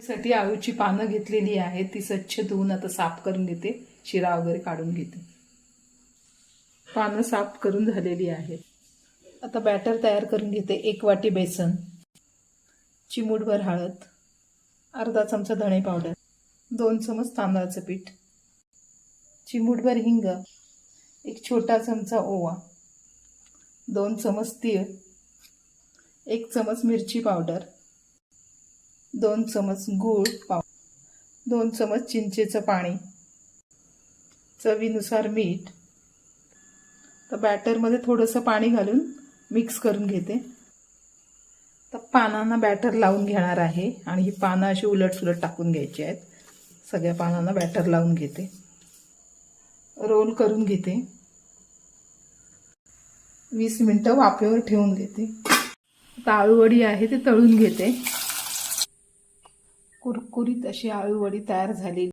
साठी आळूची पानं घेतलेली आहेत, ती स्वच्छ धुवून आता साफ करून घेते, शिरा वगैरे काढून घेते। पानं साफ करून झालेली आहेत। आता बॅटर तयार करून घेते। 1 वाटी बेसन, चिमूटभर हळद, अर्धा चमचा धणे पावडर, 2 चमच तांदळाचं पीठ, चिमूटभर हिंग, 1 छोटा चमचा ओवा, 2 चमच तीळ, 1 चमच मिरची पावडर, 2 चमच गूळ, 2 चमच चिंचेचं पाणी, चवीनुसार मीठ। तर बॅटरमध्ये थोडंसं पाणी घालून मिक्स करून घेते। तर पानांना बॅटर लावून घेणार आहे आणि ही पानं अशी उलट-सुलट टाकून घ्यायची आहेत। सगळ्या पानांना बॅटर लावून घेते, रोल करून घेते, 20 मिनिटं वाफेवर ठेवून घेते। आता आळूवडी आहे ते तळून घेते। कुरकुरीत अशी आळूवडी तयार झाली।